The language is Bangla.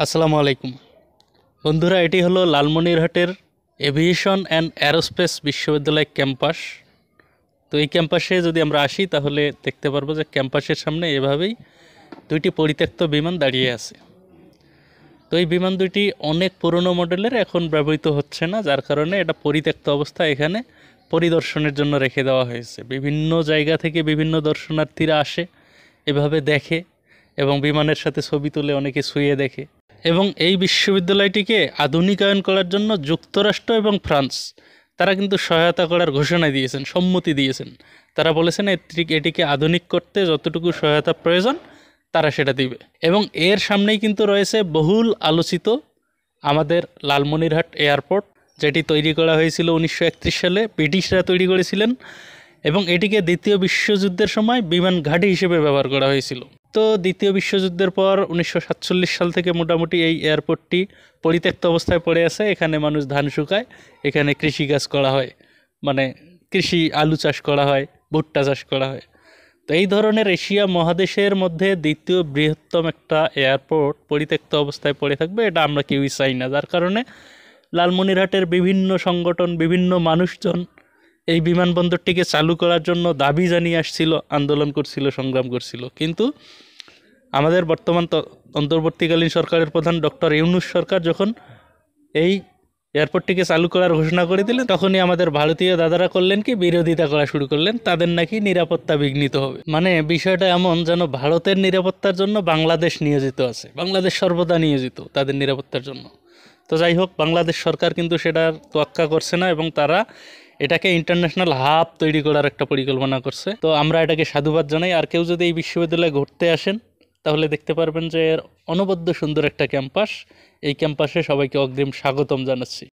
আসসালামু আলাইকুম বন্ধুরা, এটি হলো লালমনিরহাটের এভিয়েশন অ্যান্ড অ্যারোস্পেস বিশ্ববিদ্যালয় ক্যাম্পাস। তো এই ক্যাম্পাসে যদি আমরা আসি তাহলে দেখতে পারবো যে ক্যাম্পাসের সামনে এভাবেই দুইটি পরিত্যক্ত বিমান দাঁড়িয়ে আছে। তো এই বিমান দুইটি অনেক পুরনো মডেলের, এখন ব্যবহৃত হচ্ছে না, যার কারণে এটা পরিত্যক্ত অবস্থায় এখানে পরিদর্শনের জন্য রেখে দেওয়া হয়েছে। বিভিন্ন জায়গা থেকে বিভিন্ন দর্শনার্থীরা আসে, এভাবে দেখে এবং বিমানের সাথে ছবি তুলে, অনেকে ছুঁয়ে দেখে। এবং এই বিশ্ববিদ্যালয়টিকে আধুনিকায়ন করার জন্য যুক্তরাষ্ট্র এবং ফ্রান্স তারা কিন্তু সহায়তা করার ঘোষণা দিয়েছেন, সম্মতি দিয়েছেন। তারা বলেছেন এটিকে আধুনিক করতে যতটুকু সহায়তা প্রয়োজন তারা সেটা দিবে। এবং এর সামনেই কিন্তু রয়েছে বহুল আলোচিত আমাদের লালমনিরহাট এয়ারপোর্ট, যেটি তৈরি করা হয়েছিল 1931 সালে, ব্রিটিশরা তৈরি করেছিলেন এবং এটিকে দ্বিতীয় বিশ্বযুদ্ধের সময় বিমান ঘাঁটি হিসেবে ব্যবহার করা হয়েছিল। তো দ্বিতীয় বিশ্বযুদ্ধের পর 1947 সাল থেকে মোটামুটি এই এয়ারপোর্টটি পরিত্যক্ত অবস্থায় পড়ে আছে। এখানে মানুষ ধান শুকায়, এখানে কৃষিকাজ করা হয়, মানে আলু চাষ করা হয়, ভুট্টা চাষ করা হয়। তো এই ধরনের এশিয়া মহাদেশের মধ্যে দ্বিতীয় বৃহত্তম একটা এয়ারপোর্ট পরিত্যক্ত অবস্থায় পড়ে থাকবে, এটা আমরা কেউই চাই না। যার কারণে লালমনিরহাটের বিভিন্ন সংগঠন, বিভিন্ন মানুষজন এই বিমানবন্দরটিকে চালু করার জন্য দাবি জানিয়ে আসছিল, আন্দোলন করছিল, সংগ্রাম করছিল। কিন্তু আমাদের বর্তমান অন্তর্বর্তীকালীন সরকারের প্রধান ডক্টর ইউনূস সরকার যখন এই এয়ারপোর্টটিকে চালু করার ঘোষণা করে দিলেন, তখনই আমাদের ভারতীয় দাদারা করলেন কি, বিরোধিতা করা শুরু করলেন। তাদের নাকি নিরাপত্তা বিঘ্নিত হবে। মানে বিষয়টা এমন যেন ভারতের নিরাপত্তার জন্য বাংলাদেশ নিয়োজিত আছে, বাংলাদেশ সর্বদা নিয়োজিত তাদের নিরাপত্তার জন্য। তো যাই হোক, বাংলাদেশ সরকার কিন্তু সেটার তোয়াক্কা করছে না এবং তারা এটাকে ইন্টারন্যাশনাল হাব তৈরি করার একটা পরিকল্পনা করছে। তো আমরা এটাকে সাধুবাদ জানাই। আর কেউ যদি এই বিশ্ববিদ্যালয়ে ঘুরতে আসেন তাহলে দেখতে পারবেন যে এর অনবদ্য সুন্দর একটা ক্যাম্পাস। এই ক্যাম্পাসে সবাইকে অগ্রিম স্বাগতম জানাচ্ছি।